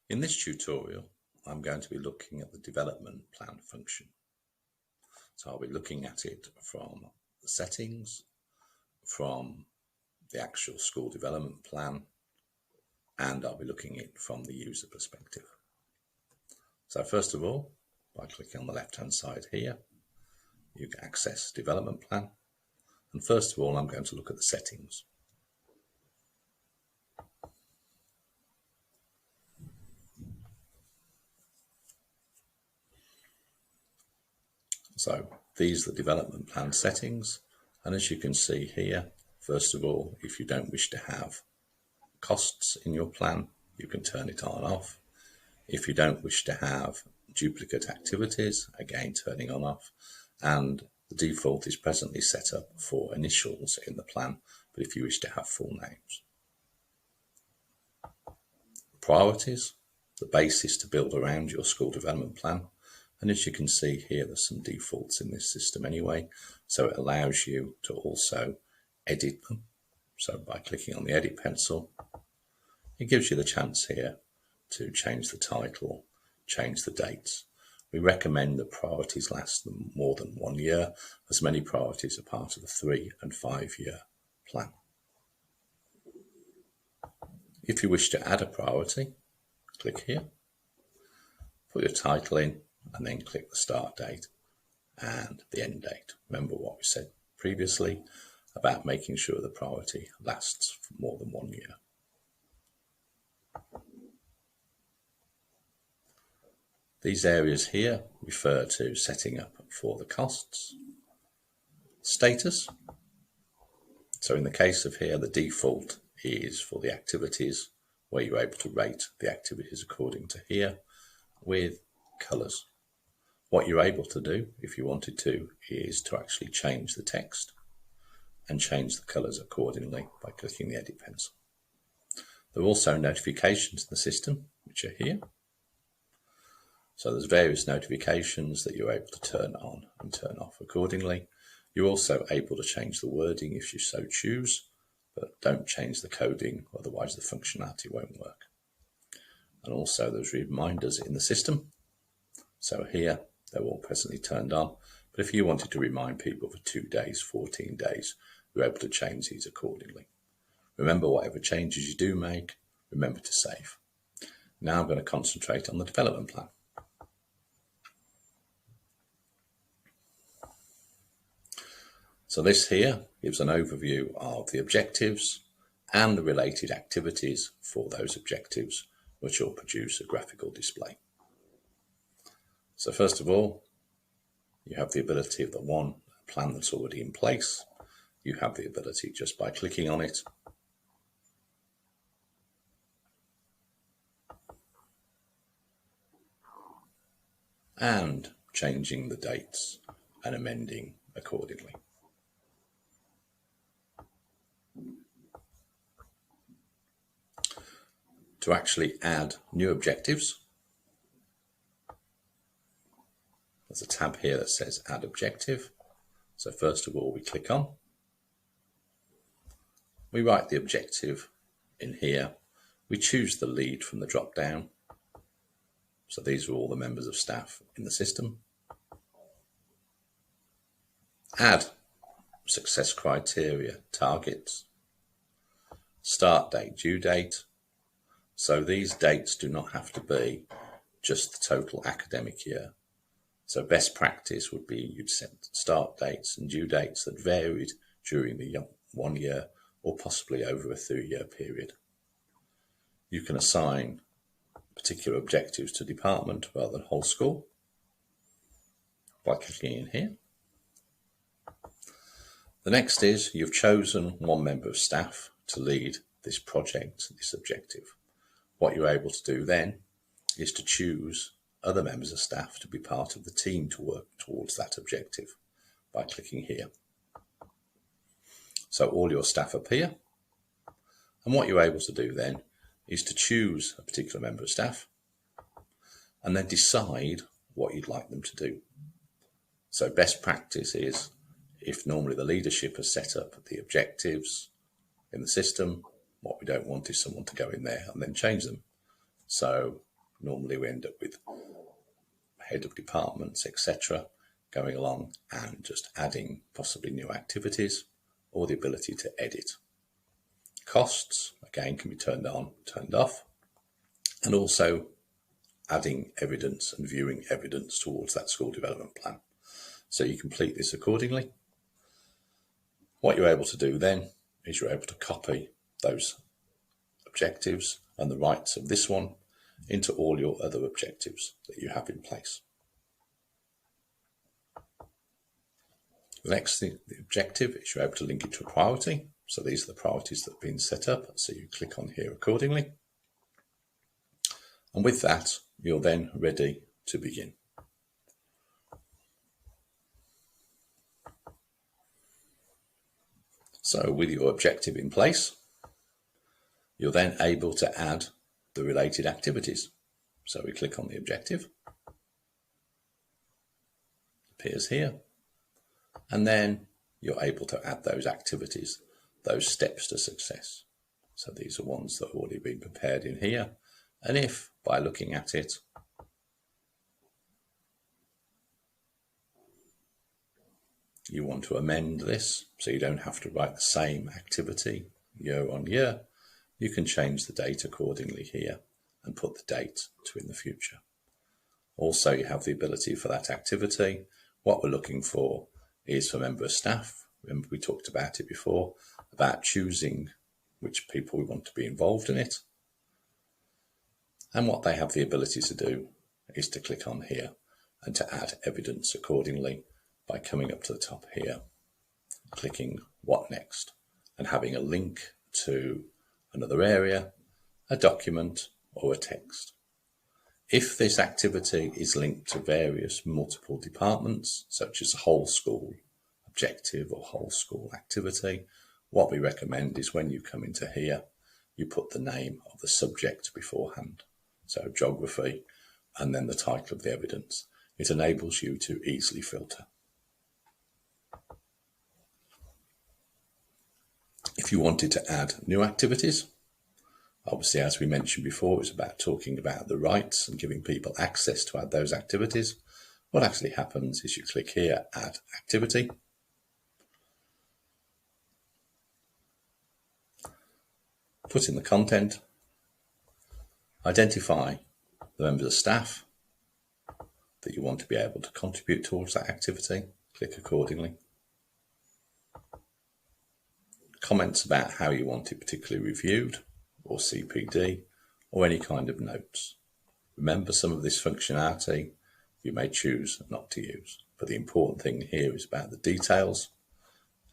In this tutorial, I'm going to be looking at the development plan function. So I'll be looking at it from the settings, from the actual school development plan, and I'll be looking at it from the user perspective. So first of all, by clicking on the left-hand side here, you can access development plan. And first of all, I'm going to look at the settings. So these are the development plan settings. And as you can see here, first of all, if you don't wish to have costs in your plan, you can turn it on and off. If you don't wish to have duplicate activities, again, turning on off. And the default is presently set up for initials in the plan, but if you wish to have full names. Priorities, the basis to build around your school development plan. And as you can see here, there's some defaults in this system anyway, so it allows you to also edit them. So by clicking on the edit pencil, it gives you the chance here to change the title, change the dates. We recommend that priorities last more than 1 year, as many priorities are part of the 3 and 5 year plan. If you wish to add a priority, click here, put your title in, and then click the start date and the end date. Remember what we said previously about making sure the priority lasts for more than 1 year. These areas here refer to setting up for the costs. Status. So in the case of here, the default is for the activities, where you're able to rate the activities according to here with colours. What you're able to do, if you wanted to, is to actually change the text and change the colours accordingly by clicking the edit pencil. There are also notifications in the system, which are here. So there's various notifications that you're able to turn on and turn off accordingly. You're also able to change the wording if you so choose, but don't change the coding, otherwise the functionality won't work. And also there's reminders in the system. So here, they're all presently turned on, but if you wanted to remind people for 2 days, 14 days, you're able to change these accordingly. Remember, whatever changes you do make, remember to save. Now I'm going to concentrate on the development plan. So this here gives an overview of the objectives and the related activities for those objectives, which will produce a graphical display. So first of all, you have the ability of the one plan that's already in place. You have the ability just by clicking on it and changing the dates and amending accordingly. To actually add new objectives, there's a tab here that says Add Objective. So first of all, we click on. We write the objective in here. We choose the lead from the drop down. So these are all the members of staff in the system. Add success criteria, targets, start date, due date. So these dates do not have to be just the total academic year. So best practice would be you'd set start dates and due dates that varied during the 1 year or possibly over a 3-year period. You can assign particular objectives to department rather than whole school by clicking in here. The next is you've chosen one member of staff to lead this project, this objective. What you're able to do then is to choose other members of staff to be part of the team to work towards that objective by clicking here. So all your staff appear, and what you're able to do then is to choose a particular member of staff and then decide what you'd like them to do. So best practice is, if normally the leadership has set up the objectives in the system, what we don't want is someone to go in there and then change them. So Normally we end up with head of departments, etc., going along and just adding possibly new activities or the ability to edit. Costs, again, can be turned on, turned off, and also adding evidence and viewing evidence towards that school development plan. So you complete this accordingly. What you're able to do then is you're able to copy those objectives and the rights of this one into all your other objectives that you have in place. The next thing, the objective, is you're able to link it to a priority. So these are the priorities that have been set up. So you click on here accordingly. And with that, you're then ready to begin. So with your objective in place, you're then able to add the related activities. So we click on the objective, appears here, and then you're able to add those activities, those steps to success. So these are ones that have already been prepared in here. And if by looking at it, you want to amend this so you don't have to write the same activity year on year, you can change the date accordingly here and put the date to in the future. Also, you have the ability for that activity. What we're looking for is for member of staff. Remember, we talked about it before, about choosing which people we want to be involved in it. And what they have the ability to do is to click on here and to add evidence accordingly by coming up to the top here, clicking what next, and having a link to another area, a document, or a text. If this activity is linked to various multiple departments, such as a whole school objective or whole school activity, what we recommend is when you come into here, you put the name of the subject beforehand. So geography, and then the title of the evidence. It enables you to easily filter. If you wanted to add new activities, obviously, as we mentioned before, it's about talking about the rights and giving people access to add those activities. What actually happens is you click here, Add Activity. Put in the content, identify the members of staff that you want to be able to contribute towards that activity, click accordingly. Comments about how you want it particularly reviewed, or CPD, or any kind of notes. Remember, some of this functionality you may choose not to use, but the important thing here is about the details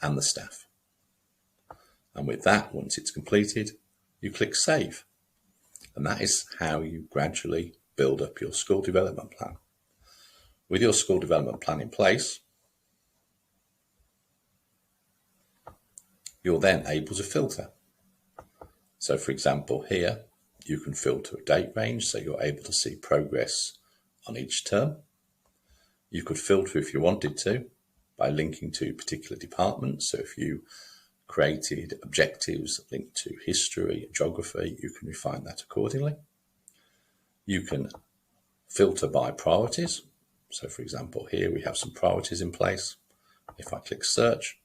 and the staff. And with that, once it's completed, you click Save. And that is how you gradually build up your school development plan. With your school development plan in place, you're then able to filter. So for example, here, you can filter a date range, so you're able to see progress on each term. You could filter if you wanted to by linking to particular departments. So if you created objectives linked to history, geography, you can refine that accordingly. You can filter by priorities. So for example, here we have some priorities in place. If I click search,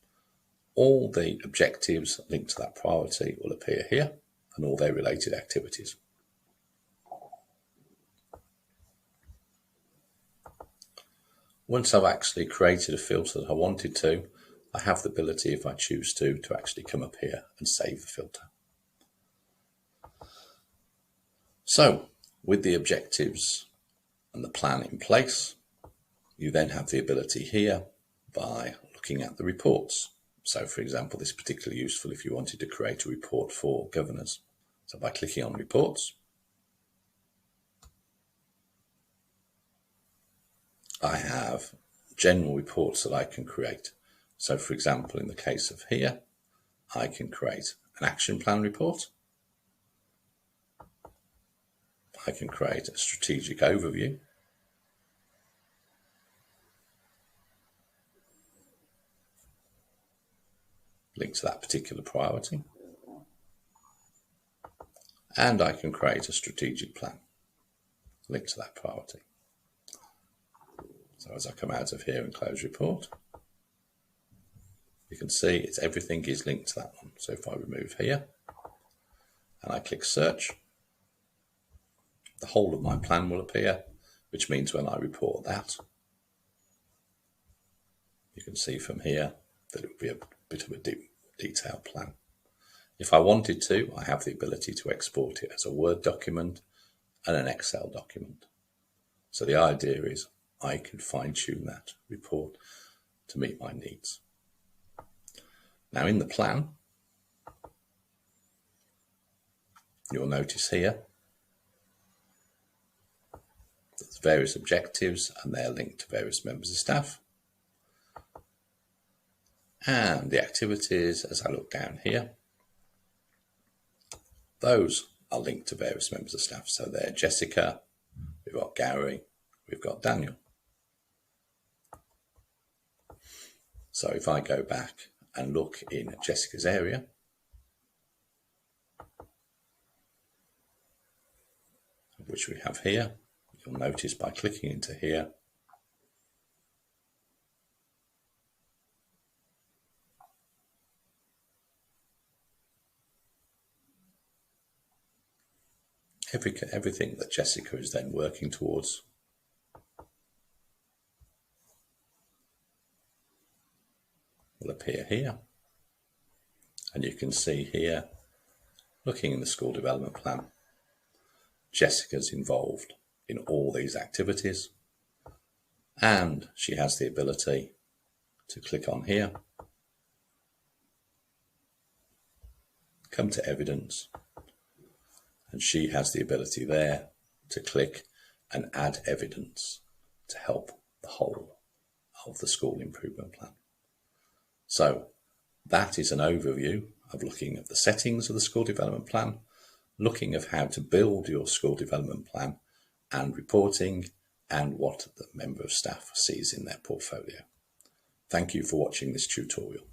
all the objectives linked to that priority will appear here and all their related activities. Once I've actually created a filter that I wanted to, I have the ability, if I choose to actually come up here and save the filter. So with the objectives and the plan in place, you then have the ability here by looking at the reports. So for example, this is particularly useful if you wanted to create a report for governors. So by clicking on reports, I have general reports that I can create. So for example, in the case of here, I can create an action plan report. I can create a strategic overview. Linked to that particular priority. And I can create a strategic plan. linked to that priority. So as I come out of here and close report, you can see everything is linked to that one. So if I remove here and I click search, the whole of my plan will appear, which means when I report that, you can see from here that it will be a bit of a detailed plan. If I wanted to, I have the ability to export it as a Word document and an Excel document. So the idea is I can fine-tune that report to meet my needs. Now in the plan, you'll notice here there's various objectives and they're linked to various members of staff. And the activities, as I look down here, those are linked to various members of staff. So they're Jessica, we've got Gary, we've got Daniel. So if I go back and look in Jessica's area, which we have here, you'll notice by clicking into here, everything that Jessica is then working towards will appear here. And you can see here, looking in the school development plan, Jessica's involved in all these activities, and she has the ability to click on here, come to evidence, and she has the ability there to click and add evidence to help the whole of the school improvement plan. So that is an overview of looking at the settings of the school development plan, looking at how to build your school development plan and reporting, and what the member of staff sees in their portfolio. Thank you for watching this tutorial.